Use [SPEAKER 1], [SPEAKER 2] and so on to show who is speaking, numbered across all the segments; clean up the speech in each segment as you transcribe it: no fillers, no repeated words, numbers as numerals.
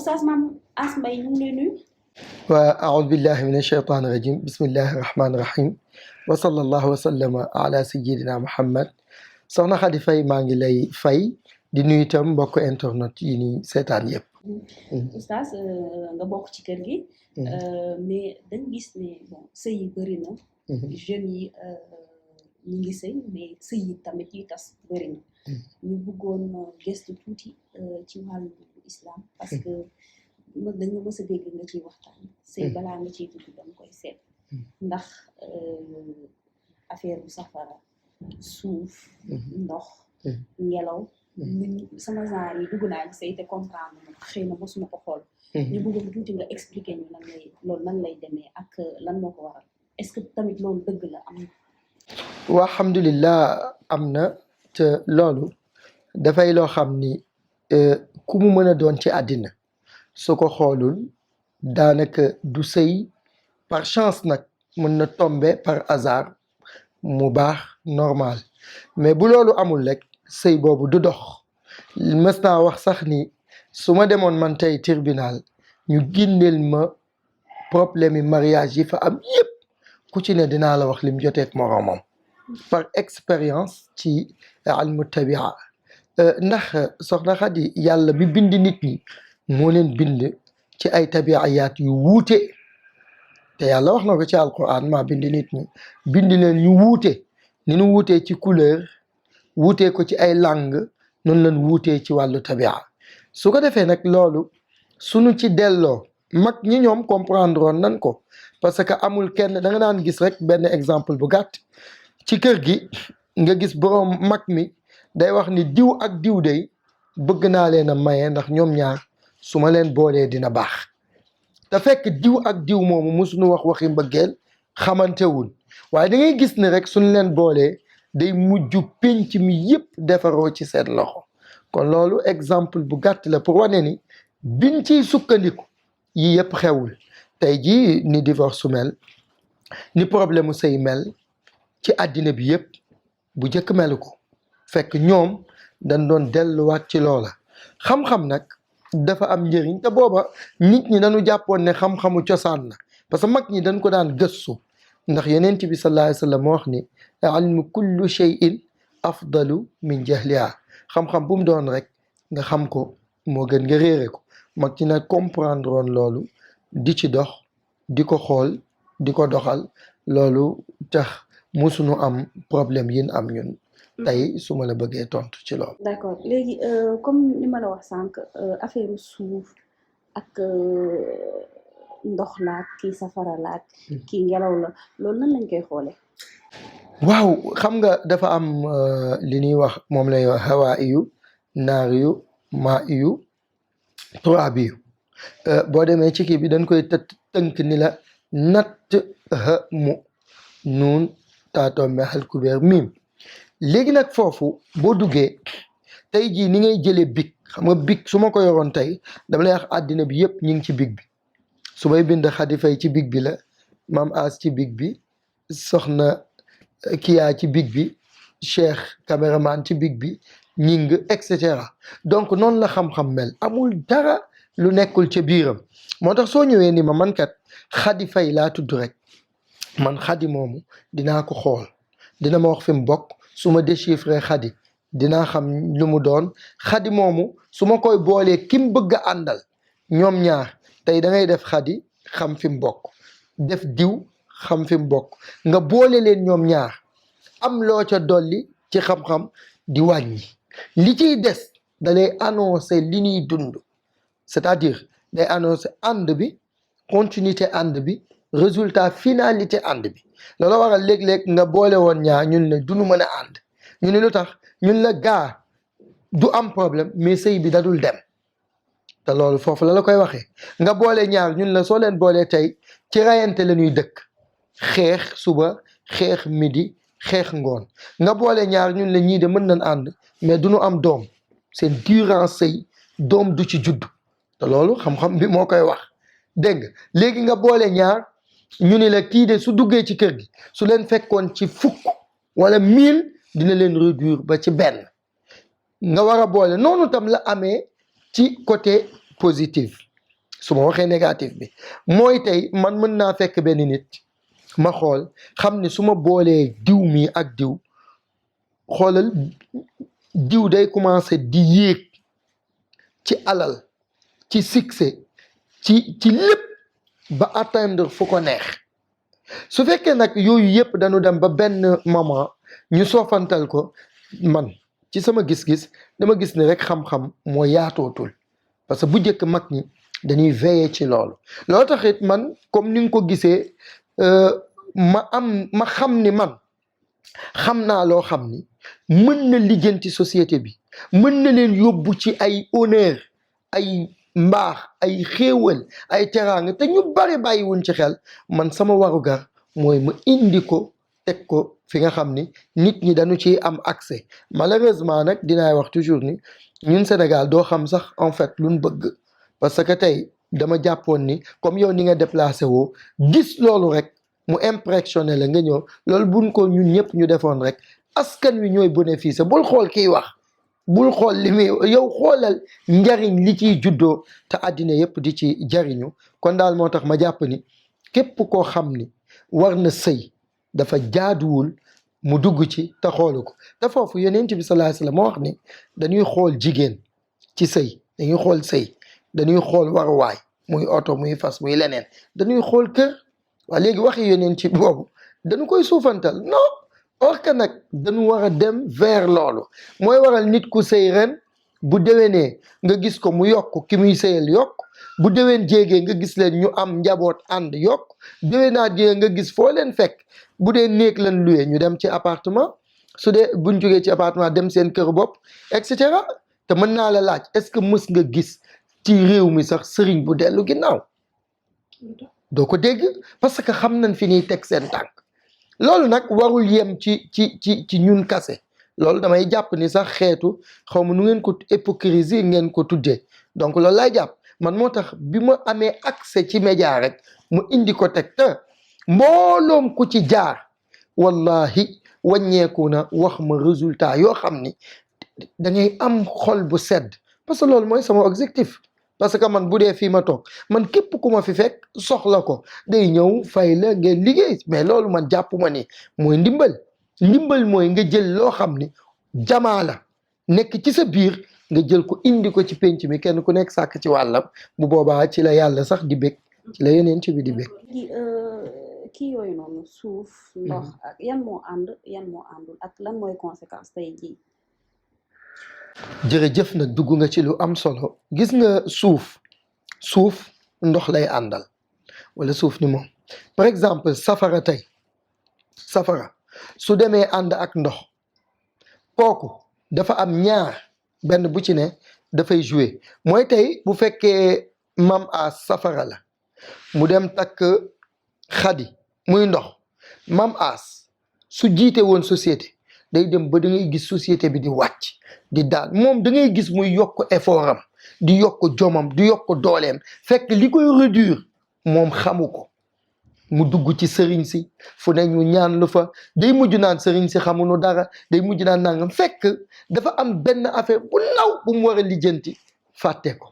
[SPEAKER 1] Oustaz Mame Ass Mbaye ñu ngi lay nuyu.
[SPEAKER 2] وأعوذ بالله من الشيطان الرجيم بسم الله الرحمن الرحيم وصلى الله وسلم على سيدنا محمد soxna Khady Faye maa ngi lay fay di nuyu itam mbokk internet yi ni seetaan yëpp.
[SPEAKER 1] Oustaz nga bokk ci kër gi. mais dañ gis ne bon sëy yi bëri na. jeunes yi ñu ngi sëy mais sëy yi tamit yi tas bëri na. ñu bëggoon gëstu tuuti ci wàllu islam parce que dañ la mës a dégg nga ciy waxtaan. sëy balaa nga ciy dugg danga koy seet. ndax affaire bu safara suuf ndox ngelaw sama genre yi dugg naa ci sëy te comprendre na xëy na mosuma ko xool. ñu bëggoon tuuti nga expliquer ñu nan lay demee ak lan moo ko waral est-ce que tamit loolu dëgg la am na.
[SPEAKER 2] waa alhamdulilah am na te loolu dafay loo xam ni ku mu mën a doon ci àddina su ko xoolul daanaka du sëy par chance nag mën na tomber par hasard mu baax normal mais bu loolu amul rek sëy boobu du dox. mës naa wax sax ni su ma demoon man tey tribunal ñu génneel ma problème yi mariage yi fa am yépp ku ci ne dinaa la wax lim joteek moroomam par expérience ci almu tabia ndax soxna Khady yàlla bi bind nit ñi moo leen bind ci ay tabiayaat yu wuute te yàlla wax na ko ci alquran maa bind nit ñi bind leen ñu wuute ni nu wuutee ci couleur wuutee ko ci ay langue noonu lañ wuutee ci wàllu tabia su ko defee nag loolu sunu ci delloo mag ñi ñoom comprendre woon nan ko parce que amul kenn da nga daan gis rek benn exemple bu gàtt ci kër gi nga gis boroom mag mi day wax ni diw ak diw day bëgg naa leen a maye ndax ñoom ñaar su ma leen boolee dina baax te fekk diw ak diw moomu musuñu wax waxi mbëggeel xamantewul waaye da ngay gis ne rek suñ leen boolee day mujj pénc mi yépp defaroo ci seen loxo kon loolu exemple bu gàtt la pour wane ni biñ ciy sukkandiku yi yépp xewul tey jii ni divorce mel ni problème mu sëy mel ci àddina bi yépp bu njëkk melu ko fekk ñoom dañ doon delluwaat ci loola xam-xam nag dafa am njëriñ te booba nit ñi dañu jàppoon ne xam-xamu cosaan la parce que mag ñi dañ ko daan gëstu ndax yonent bi sallallahu alayhi wa sallam moo wax ni ilmu kullu shay'in afdalu min jahliha xam-xam bu mu doon rek nga xam ko moo gën nga réere ko mag ñi nag comprendre woon loolu di ci dox di ko xool di ko doxal loolu tax musuñu am problème yin am ñun tey su ma la bëggee tontu ci loolu.
[SPEAKER 1] d'accord léegi comme ni ma la wax sànq affaire suuf ak ndox laak kii safara laak kii ngelaw la loolu nan lañ koy xoolee.
[SPEAKER 2] waaw xam nga dafa am li ñuy wax moom lay wax hawaa yu naar yu maa yu turaab yu boo demee ci kii bi dañ koy tënk ni la natt mu nuun taatombe xal kubeer miim léegi nag foofu boo duggee tey jii ni ngay jëlee big xam nga big su ma ko yoroon tey dama lay wax àddina bi yépp ñu ngi ci big bi su may bind Khady Faye ci big bi la Mame Ass ci big bi soxna Kiya ci big bi Cheikh caméraman ci big bi ñing et cetera donc noonu la xam-xam mel amul dara lu nekkul ca biiram moo tax soo ñëwee ni ma man kat Khady Faye laa tudd rek man Khady moomu dinaa ko xool dina ma wax fi mu bokk su ma déchiffré Khady dinaa xam lu mu doon Khady moomu su ma koy boolee ki mu bëgg a àndal ñoom ñaar tey da ngay def Khady xam fi mu bokk def diw xam fi mu bokk nga boole leen ñoom ñaar am loo ca dolli ci xam-xam di wàññi li ciy des da lay annoncer li ñuy dund c'est-à-dire day annoncer ànd bi continuité ànd bi résultat finalité ànd bi loolu waral léeg-léeg nga boole woon ñaar ñun ne duñu mën a ànd ñu ne lu tax ñun la gaa du am problème mais sëy bi dadul dem te loolu foofu la koy waxee nga boole ñaar ñun la soo leen boolee tey ci rayante la ñuy dëkk xeex suba xeex midi xeex ngoon nga boole ñaar ñun la ñii de mën nañ ànd mais duñu am doom seen durant sëy doom du ci judd te loolu xam-xam bi moo koy wax dégg nga léegi nga boole ñaar ñu ni la kii de su duggee ci kër gi su leen fekkoon ci fukk wala 1000 dina leen réduire ba ci benn nga war a boole noonu tam la amee ci côté positif su ma waxee négatif bi mooy tey man mën naa fekk benn nit ma xool xam ni su ma boolee diw mi ak diw xoolal diw day commencé di yéeg ci alal ci succès ci lépp ba atteindre fu ko neex su fekkee nag yooyu yëpp dañu dem ba benn moment ñu soofantal ko man ci sama gis-gis dama gis ne rek xam-xam moo yaatootul parce que bu njëkk mag ñi dañuy veiller ci loolu taxit man comme ni nga ko gisee ma xam ni man xam naa loo xam ni mën na lijjanti société bi mën na leen yóbbu ci ay honneur ay mbaax ay xéewal ay teraanga te ñu bari bàyyiwuñ ci xel man sama warugar mooy ma indi ko teg ko fi nga xam ni nit ñi dañu ciy am accès malheureusement nag dinaay wax toujours ni ñun Sénégal doo xam sax en fait luñ bëgg parce que tey dama jàppoon ni comme yow ni nga déplacé woo gis loolu rek mu impressionné la nga ñëw loolu buñ ko ñun ñëpp ñu defoon rek askan wi ñooy bénéficier bul xool kiy wax bul xool li muy yow xoolal njariñ li ciy juddoo te àddina yëpp di ci jariñu kon daal moo tax ma jàpp ni képp koo xam ni war na sëy dafa jaaduwul mu dugg ci te xoolu ko te foofu yonent bi sallallahu alayhi wasallam moo wax ni dañuy xool jigéen ci sëy dañuy xool sëy dañuy xool waruwaay muy oto muy fas muy leneen dañuy xool kër waa léegi waxi yonent ci boobu dañu koy suufantal non or que nag dañu war a dem vers loolu mooy waral nit ku sëy ren bu déwénee nga gis ko mu yokk ki muy sëyal yokk bu déwén jéegee nga gis leen ñu am njaboot ànd yokk déwénaat jéegee nga gis foo leen fekk bu dee néeg lan luwee ñu dem ci appartement su dee buñ jógee ci appartement dem seen kër bopp et cetera te mën naa la laaj est-ce que mës nga gis ci réew mi sax sëriñ bu dellu ginnaaw doo ko dégg parce que xam nañ fi ñuy teg seen tànk loolu nag warul yem ci ñun kase loolu damay jàpp ni sax xeetu xaw ma nu ngeen ko hypocrisie ngeen ko tuddee donc loolu laay jàpp man moo tax bi ma amee accès ci média rek mu indi ko teg te mbooloom ku ci jaar wallahi wàññeeku na wax ma résultat yoo xam ni da ngay am xol bu sedd parce que loolu mooy sama objectif parce que man bu dee fii ma toog man képp ku ma fi fekk soxla ko day ñëw fay la ngeen liggéey mais loolu man jàpp ma ni mooy ndimbal mooy nga jël loo xam ni jamaa la nekk ci sa biir nga jël ko indi ko ci penc mi kenn ku nekk sàkk ci wàllam bu boobaa ci la yàlla sax di bég ci la yeneen ci bi di bég
[SPEAKER 1] kii yooyu noonu suuf ndox ak yan moo ànd yan moo àndul ak lan mooy conséquence tey jii
[SPEAKER 2] jërëjëf nag dugg nga ci lu am solo gis nga suuf ndox lay àndal wala suuf ni moom par exemple safara tey safara su demee ànd ak ndox kooku dafa am ñaar benn bu ci ne dafay jouer mooy tey bu fekkee mam a safara la mu dem takk xadi muy ndox mam as su jiite woon société day dem ba da ngay gis société bi di wàcc di daal moom da ngay gis muy yokk effort am di yokk jomam di yokk dooleem fekk li koy réduire moom xamu ko mu dugg ci sëriñ si fu ne ñu ñaan lu fa day mujj naan sëriñ si xamuñu dara day mujj naan nangam fekk dafa am benn affaire bu ndaw bu mu war a lijjanti fàtte ko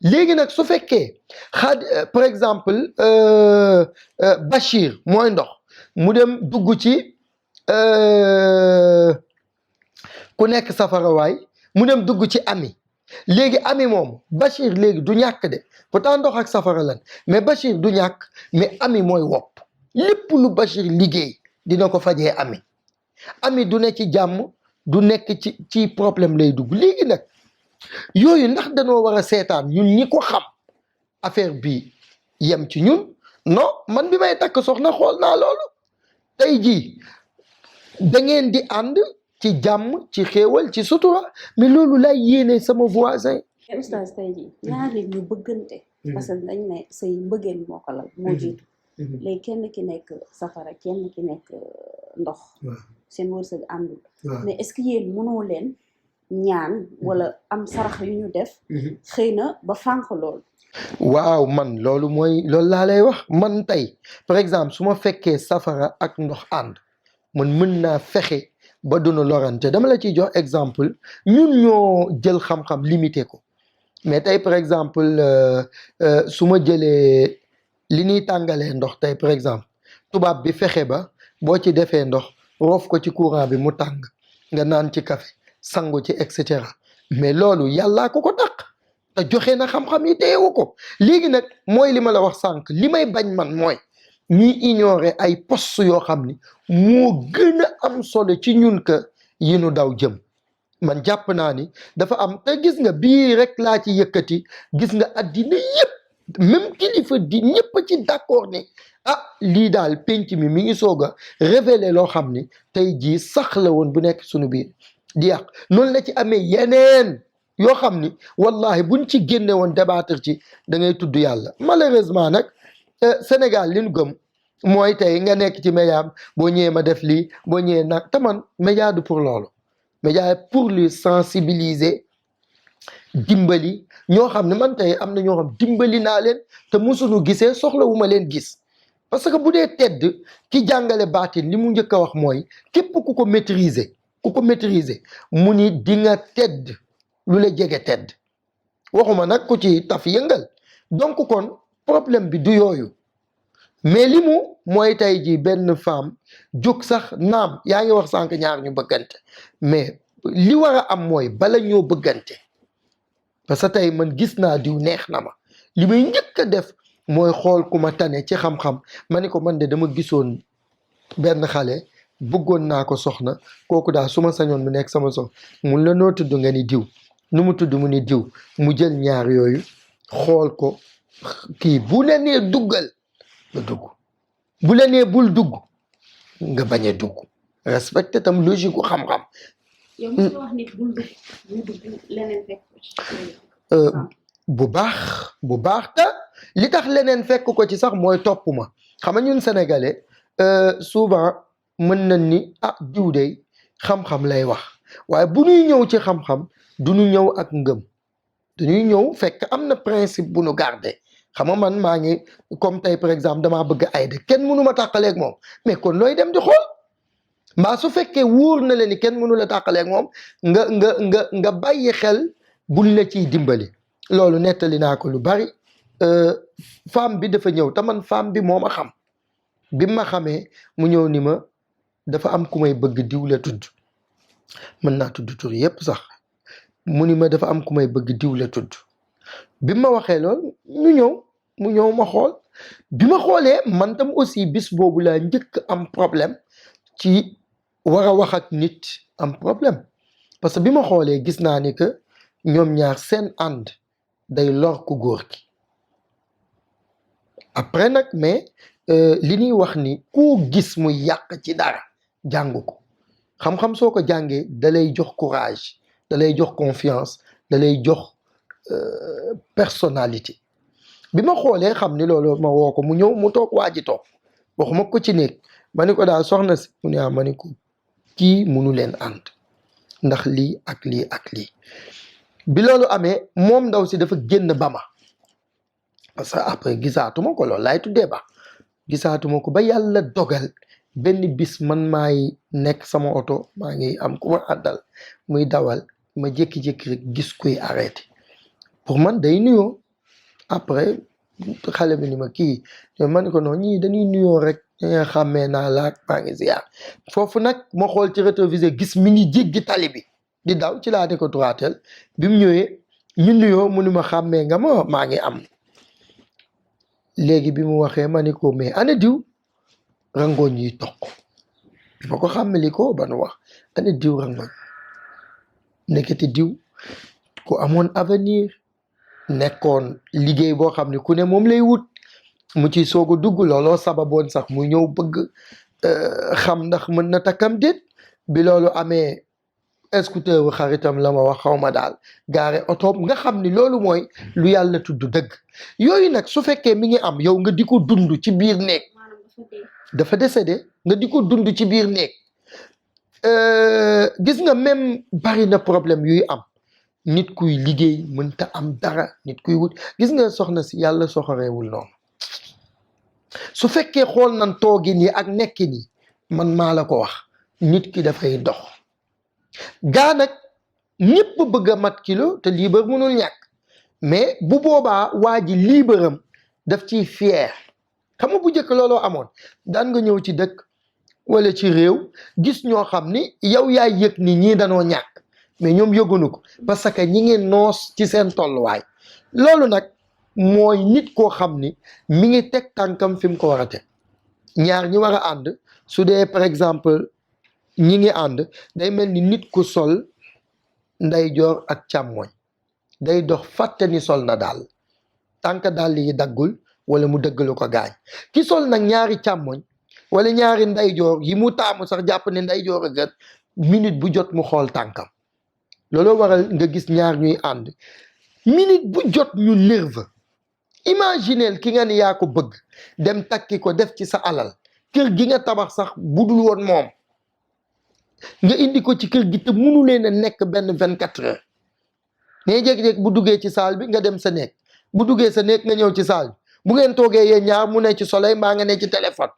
[SPEAKER 2] léegi nag su fekkee par exemple Bachir mooy ndox mu dem dugg ci ku nekk safarawaay mu dem dugg ci ami léegi ami moom Bachir léegi du ñàkk de pourtant ndox ak safara lan mais Bachir du ñàkk mais ami mooy wopp lépp lu Bachir liggéey dina ko fajee ami du ne ci jàmm du nekk ci problème lay dugg léegi nag yooyu ndax dañoo war a seetaan ñun ñi ko xam affaire bi yem ci ñun non man bi may takk soxna xool naa loolu tey jii da ngeen di ànd ci jàmm ci xéewal ci sutura mais loolu lay yéene sama voisin.
[SPEAKER 1] oustaz tey jii ñaar nit ñu bëggante. parce que dañ ne say mbëggeel moo ko lal moo jiitu. léegi kenn ki nekk safara kenn ki nekk ndox. seen wërsëg àndul. mais est-ce que yéen mënoo leen ñaan wala am sarax yu ñu def. xëy na ba fànq loolu.
[SPEAKER 2] waaw man loolu mooy loolu laa lay wax man tey par exemple su ma fekkee safara ak ndox ànd man mën naa fexe ba duna lorante dama la ciy jox exemple ñun ñoo jël xam-xam limité ko mais tey par exemple su ma jëlee li ñuy tàngalee ndox tey par exemple tubaab bi fexe ba boo ci defee ndox roof ko ci courant bi mu tàng nga naan ci café sangu ci et cetera mais loolu yàllaa ko dàq te joxe na xam-xam yi teewu ko léegi nag mooy li ma la wax sànq li may bañ man mooy ñuy ignorer ay poste yoo xam ni moo gën a am solo ci ñun que yi nu daw jëm man jàpp naa ni dafa am te gis nga bii rek laa ci yëkkati gis nga addina yëpp même kilifa di ñëpp ci d'accord ni ah lii daal penc mi ngi soog a révéler loo xam ni tey jii sax la woon bu nekk suñu biir di yàq noonu la ci amee yeneen yoo xam ni wallahi buñ ci génne woon débattre ci da ngay tudd yàlla malheureusement nag Sénégal li ñu gëm mooy tey nga nekk ci média boo ñëwee ma def lii boo ñëwee nag te man média du pour loolu média pour lui sensibiliser dimbali ñoo xam ne man tey am na ñoo xam dimbali naa leen te musuñu gisee soxlawuma leen gis parce que bu dee tedd ki jàngale baatin li mu njëkk a wax mooy képp ku ko maîtriser mu ni di nga tedd lu la jege tedd waxuma nag ku ci taf yëngal donc kon problème bi du yooyu mais li mu mooy tey ji benn femme jóg sax naam yaa ngi wax sànq ñaar ñu bëggante mais li war a am mooy bala ñoo bëggante parce que tey man gis naa diw neex na ma li may njëkk a def mooy xool ku ma tane ci xam-xam ma ni ko man de dama gisoon benn xale bëggoon naa ko soxna kooku daal su ma sañoon mu nekk sama soxna mun la noo tudd nga ni diw nu mu tudd mu ni diw mu jël ñaar yooyu xool ko kii bu la nee duggal nga dugg bu la nee bul dugg nga bañ a dugg respecté tam logique gu xam-xam.
[SPEAKER 1] yow mos nga wax nit bul dugg leneen fekk
[SPEAKER 2] bu baax te li tax leneen fekk ko ci sax mooy topp ma xam nga ñun sénégalais souvent mën nañ ni ah diw de xam-xam lay wax waaye bu ñuy ñëw ci xam-xam du ñu ñëw ak ngëm dañuy ñëw fekk am na principe bu nu garder xam nga man maa ngi comme tey par exemple damaa bëgg Aïda kenn mënu ma tàqaleeg moom mais kon looy dem di xool mbaa su fekkee wóor na la ni kenn mënu la tàqaleeg moom nga bàyyi xel buñ la ciy dimbali loolu nettali naa ko lu bari femme bi dafa ñëw te man femme bi moo ma xam bi ma xamee mu ñëw ni ma dafa am ku may bëgg diw la tudd mën naa tudd tur yépp sax mu ni ma dafa am ku may bëgg diw la tudd bi ma waxee lool mu ñëw ma xool bi ma xoolee man tam aussi bis boobu laa njëkk am problème ci war a wax ak nit am problème parce que bi ma xoolee gis naa ni que ñoom ñaar seen ànd day lor ku góor ki après nag mais li ñuy wax ni ku gis muy yàq ci dara jàng ko xam-xam soo ko jàngee da lay jox courage da lay jox confiance da lay jox personnalité bi ma xoolee xam ni loolu ma woo ko mu ñëw mu toog waa ji toog waxuma ko ci néeg ma ni ko daal soxna si mu ne ma ni ko kii munu leen ànd ndax lii ak lii ak lii bi loolu amee moom ndaw si dafa génn ba ma parce que après gisaatuma ko loolu laay tuddee ba gisaatuma ko ba yàlla dogal benn bis man maay nekk sama oto maa ngi am ku ma àndal muy dawal ma jékki-jékki rek gis kuy arrêté pour man day nuyoo après xale bi ni ma kii ma ni ko noonu ñii dañuy nuyoo rek nga xàmmee naa laak maa ngi ziar foofu nag ma xool ci rétroviseur gis mi ngi jéggi tali bi di daw ci laa ne ko droitel bi mu ñëwee ñu nuyoo mu ni ma xàmmee nga ma maa ngi am léegi bi mu waxee ma ni ko mais ana diw rangoon yi toq bi ma ko xàmmeli ko ba nu wax ana diw rangoon nekkati diw ku amoon avenir nekkoon liggéey boo xam ne ku ne moom lay wut mu ci soog a dugg looloo sababoon sax mu ñëw bëgg xam ndax mën na takkam déet bi loolu amee scooter wu xaritam la ma wax xaw ma daal gaare otoom nga xam ni loolu mooy lu yàlla tudd dëgg yooyu nag su fekkee mi ngi am yow nga di ko dund ci biir néeg dafa décédé nga di ko dund ci biir néeg gis nga même bari na problème yuy am nit kuy liggéey mënta am dara nit kuy wut gis nga soxna si yàlla soxoreewul noonu su fekkee xool nan toogin yi ak nekkin yi man maa la ko wax nit ki dafay dox gaa nag ñëpp bëgg a mat kilo te lii ba mënul ñàkk mais bu boobaa waa ji liibaram daf ciy fier xam nga bu njëkk looloo amoon daan nga ñëw ci dëkk wala ci réew gis ñoo xam ni yow yaay yëg ni ñii danoo ñàkk mais ñoom yëgunu ko parce que ñi ngi noos ci seen tolluwaay loolu nag mooy nit koo xam ni mi ngi teg tànkam fi mu ko war a teg ñaar ñi war a ànd su dee par exemple ñi ngi ànd day mel ni nit ku sol ndeyjoor ak càmmooñ day dox fàtte ni sol na daal tànk dàll yi daggul wala mu dëggalu ko gaañ ki sol nag ñaari càmmoñ wala ñaari ndeyjoor yi mu taamu sax jàpp ne ndeyjoor a gën minute bu jot mu xool tànkam looloo waral nga gis ñaar ñuy ànd minute bu jot ñu nerveux imagineel ki nga ni yaa ko bëgg dem takki ko def ci sa alal kër gi nga tabax sax budul woon moom nga indi ko ci kër gi te munu leen a nekk benn 24 heures mais jékki-jékki bu duggee ci saal bi nga dem sa néeg bu duggee sa néeg nga ñëw ci saal bi bu ngeen toogee yéen ñaar mu ne ci soleil mbaa nga ne ci téléphone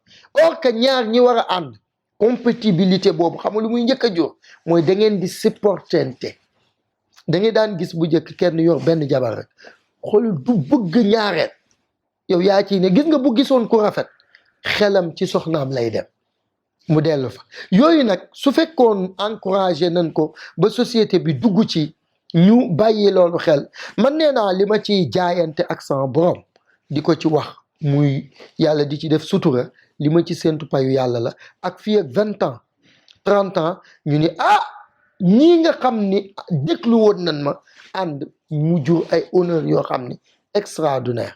[SPEAKER 2] or que ñaar ñi war a ànd compatibilité boobu xam nga lu muy njëkk a jur mooy da ngeen di supportente da ngeen daan gis bu njëkk kenn yor benn jabar rek xool du bëgg ñaareel yow yaa ciy ne gis nga bu gisoon ku rafet xelam ci soxnaam lay dem mu dellu fa yooyu nag su fekkoon encouragé nañ ko ba société bi dugg ci ñu bàyyi loolu xel man nee naa li ma ciy jaayante ak sama borom di ko ci wax muy yàlla di ci def sutura li ma ci séntu payu yàlla la ak fii ak 20 ans 30 ans ñu ni ñii nga xam ni déglu woon nañ ma ànd mu jur ay honneur yoo xam ni extraordinaire